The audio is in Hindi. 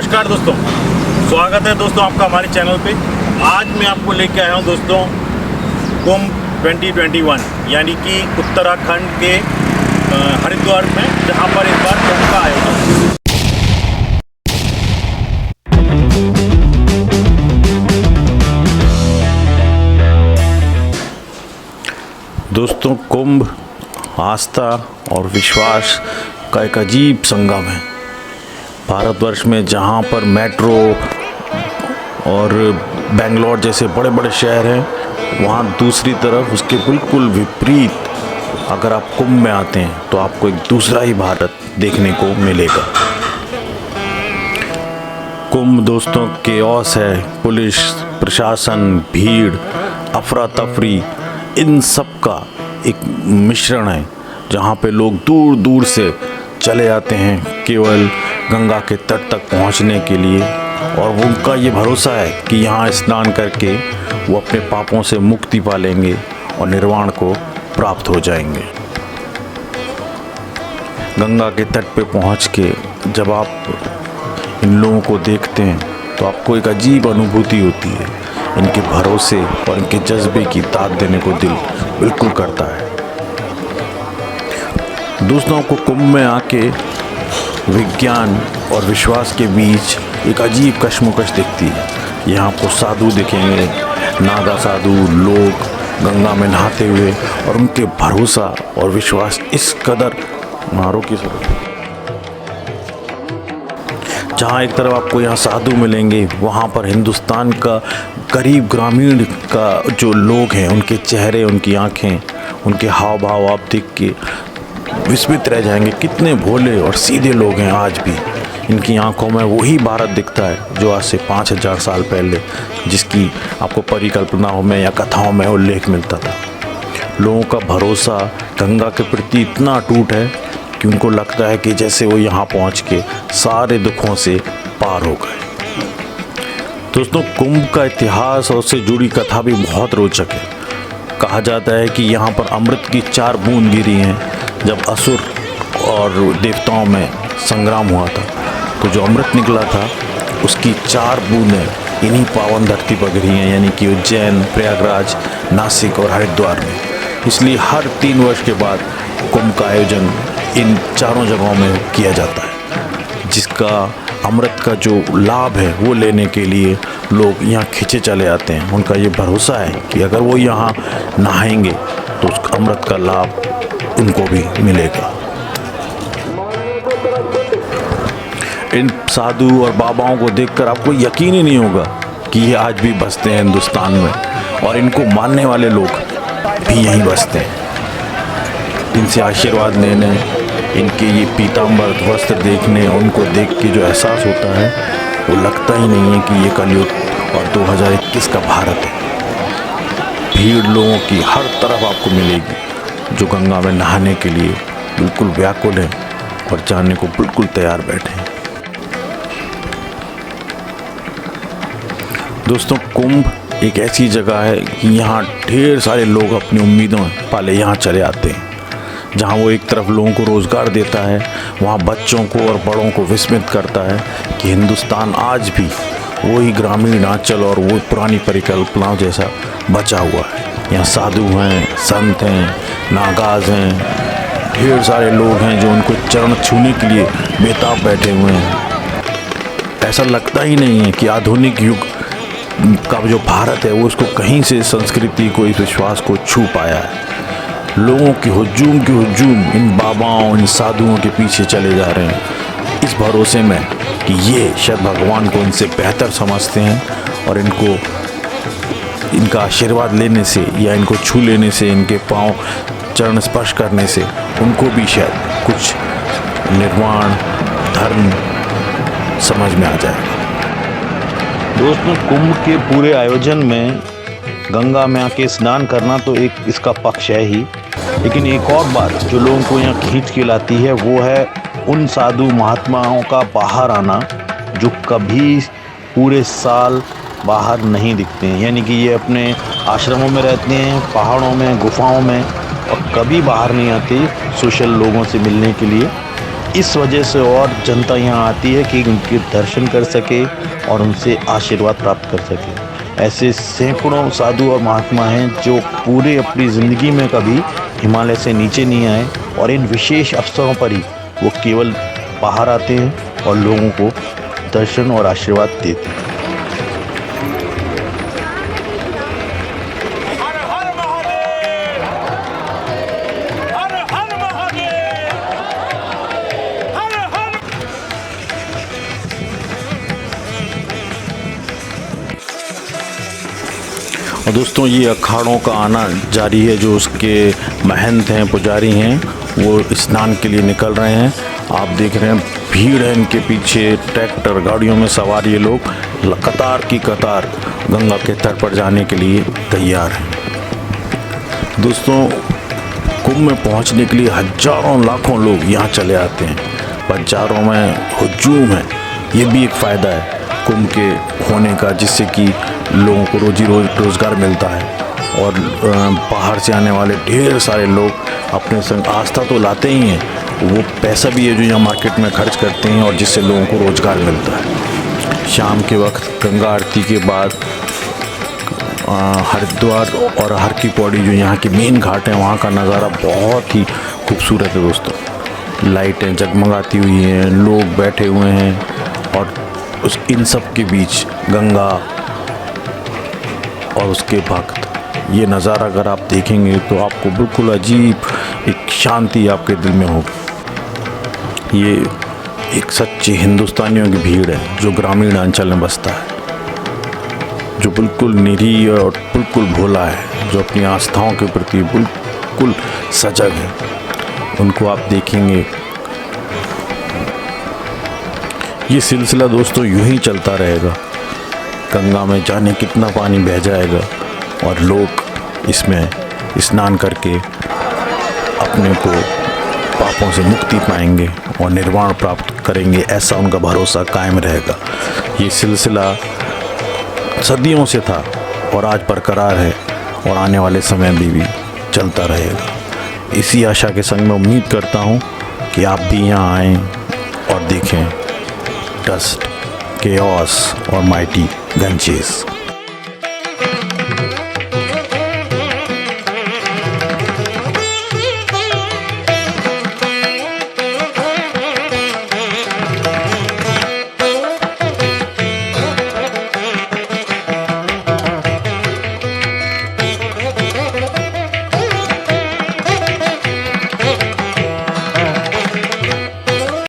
नमस्कार दोस्तों, स्वागत है दोस्तों आपका हमारे चैनल पे। आज मैं आपको लेके आया हूँ दोस्तों कुंभ 2021 यानी कि उत्तराखंड के हरिद्वार में, जहाँ पर इस बार कुंभ का आयोजन। दोस्तों, कुंभ आस्था और विश्वास का एक अजीब संगम है। भारतवर्ष में जहाँ पर मेट्रो और बेंगलोर जैसे बड़े बड़े शहर हैं, वहाँ दूसरी तरफ उसके बिल्कुल विपरीत अगर आप कुंभ में आते हैं तो आपको एक दूसरा ही भारत देखने को मिलेगा। कुंभ दोस्तों केओस है, पुलिस प्रशासन, भीड़, अफरा तफरी, इन सब का एक मिश्रण है, जहाँ पे लोग दूर दूर से चले आते हैं केवल गंगा के तट तक पहुंचने के लिए, और उनका ये भरोसा है कि यहाँ स्नान करके वो अपने पापों से मुक्ति पा लेंगे और निर्वाण को प्राप्त हो जाएंगे। गंगा के तट पे पहुँच के जब आप इन लोगों को देखते हैं तो आपको एक अजीब अनुभूति होती है। इनके भरोसे और इनके जज्बे की दाद देने को दिल बिल्कुल करता है। दोस्तों को कुंभ में आके विज्ञान और विश्वास के बीच एक अजीब कश्मकश दिखती है। यहाँ आपको साधु दिखेंगे, नागा साधु, लोग गंगा में नहाते हुए, और उनके भरोसा और विश्वास इस कदर मारो की जहाँ एक तरफ आपको यहाँ साधु मिलेंगे, वहाँ पर हिंदुस्तान का गरीब ग्रामीण का जो लोग हैं, उनके चेहरे, उनकी आँखें, उनके हाव भाव आप देख के विस्मित रह जाएंगे। कितने भोले और सीधे लोग हैं। आज भी इनकी आंखों में वही भारत दिखता है जो आज से 5000 साल पहले, जिसकी आपको परिकल्पनाओं में या कथाओं में उल्लेख मिलता था। लोगों का भरोसा गंगा के प्रति इतना अटूट है कि उनको लगता है कि जैसे वो यहाँ पहुँच के सारे दुखों से पार हो गए। दोस्तों, कुंभ का इतिहास और उससे जुड़ी कथा भी बहुत रोचक है। कहा जाता है कि यहाँ पर अमृत की 4 बूंद गिरी हैं जब असुर और देवताओं में संग्राम हुआ था। तो जो अमृत निकला था उसकी 4 बूंदें इन्हीं पावन धरती पर गिरी हैं, यानी कि उज्जैन, प्रयागराज, नासिक और हरिद्वार में। इसलिए हर 3 वर्ष के बाद कुंभ का आयोजन इन चारों जगहों में किया जाता है, जिसका अमृत का जो लाभ है वो लेने के लिए लोग यहाँ खिंचे चले आते हैं। उनका ये भरोसा है कि अगर वो यहाँ नहाएंगे तो उस अमृत का लाभ उनको भी मिलेगा। इन साधु और बाबाओं को देखकर आपको यकीन ही नहीं होगा कि ये आज भी बसते हैं हिंदुस्तान में, और इनको मानने वाले लोग भी यहीं बसते हैं। इनसे आशीर्वाद लेने, इनके ये पीताम्बर वस्त्र देखने, उनको देख के जो एहसास होता है वो लगता ही नहीं है कि ये कलयुग और 2021 का भारत है। भीड़ लोगों की हर तरफ आपको मिलेगी जो गंगा में नहाने के लिए बिल्कुल व्याकुल हैं और जाने को बिल्कुल तैयार बैठे हैं। दोस्तों, कुंभ एक ऐसी जगह है कि यहाँ ढेर सारे लोग अपनी उम्मीदों पाले यहाँ चले आते हैं। जहाँ वो एक तरफ लोगों को रोज़गार देता है, वहाँ बच्चों को और बड़ों को विस्मित करता है कि हिंदुस्तान आज भी वही ग्रामीण आंचल और वो पुरानी परिकल्पनाओं जैसा बचा हुआ है। यहाँ साधु हैं, संत हैं, नागाज हैं, ढेर सारे लोग हैं जो उनको चरण छूने के लिए बेताब बैठे हुए हैं। ऐसा लगता ही नहीं है कि आधुनिक युग का जो भारत है वो उसको कहीं से संस्कृति को, इस विश्वास को छू पाया है। लोगों की हुजूम इन बाबाओं, इन साधुओं के पीछे चले जा रहे हैं, इस भरोसे में कि ये शायद भगवान को इनसे बेहतर समझते हैं, और इनका आशीर्वाद लेने से या इनको छू लेने से, इनके पांव चरण स्पर्श करने से उनको भी शायद कुछ निर्वाण धर्म समझ में आ जाएगा। दोस्तों, कुंभ के पूरे आयोजन में गंगा में आके स्नान करना तो एक इसका पक्ष है ही, लेकिन एक और बात जो लोगों को यहाँ खींच के लाती है वो है उन साधु महात्माओं का बाहर आना जो कभी पूरे साल बाहर नहीं दिखते हैं। यानी कि ये अपने आश्रमों में रहते हैं, पहाड़ों में, गुफाओं में, और कभी बाहर नहीं आते सोशल लोगों से मिलने के लिए। इस वजह से और जनता यहाँ आती है कि उनके दर्शन कर सके और उनसे आशीर्वाद प्राप्त कर सके। ऐसे सैकड़ों साधु और महात्मा हैं जो पूरे अपनी ज़िंदगी में कभी हिमालय से नीचे नहीं आए और इन विशेष अवसरों पर ही वो केवल बाहर आते हैं और लोगों को दर्शन और आशीर्वाद देते हैं। और दोस्तों ये अखाड़ों का आना जारी है। जो उसके महंत हैं, पुजारी हैं, वो स्नान के लिए निकल रहे हैं। आप देख रहे हैं भीड़ है इनके पीछे, ट्रैक्टर गाड़ियों में सवार ये लोग कतार की कतार गंगा के तट पर जाने के लिए तैयार हैं। दोस्तों कुंभ में पहुंचने के लिए हजारों लाखों लोग यहाँ चले आते हैं, बाजारों में हुजूम है। ये भी एक फ़ायदा है कुंभ के होने का, जिससे कि लोगों को रोज़गार मिलता है और बाहर से आने वाले ढेर सारे लोग अपने संग आस्था तो लाते ही हैं, वो पैसा भी है जो यहाँ मार्केट में खर्च करते हैं और जिससे लोगों को रोज़गार मिलता है। शाम के वक्त गंगा आरती के बाद हरिद्वार और हर की पौड़ी जो यहाँ की मेन घाट है, वहाँ का नज़ारा बहुत ही खूबसूरत है दोस्तों। लाइटें जगमगाती हुई हैं, लोग बैठे हुए हैं और इन सब के बीच गंगा और उसके भक्त, ये नज़ारा अगर आप देखेंगे तो आपको बिल्कुल अजीब एक शांति आपके दिल में होगी। ये एक सच्ची हिंदुस्तानियों की भीड़ है जो ग्रामीण अंचल में बसता है, जो बिल्कुल निरीह और बिल्कुल भोला है, जो अपनी आस्थाओं के प्रति बिल्कुल सजग है। उनको आप देखेंगे। ये सिलसिला दोस्तों यूं ही चलता रहेगा। गंगा में जाने कितना पानी बह जाएगा और लोग इसमें स्नान करके अपने को पापों से मुक्ति पाएंगे और निर्वाण प्राप्त करेंगे, ऐसा उनका भरोसा कायम रहेगा। ये सिलसिला सदियों से था और आज बरकरार है और आने वाले समय में भी चलता रहेगा। इसी आशा के संग मैं उम्मीद करता हूँ कि आप भी यहाँ आएँ और देखें डस्ट, chaos और mighty Ganges।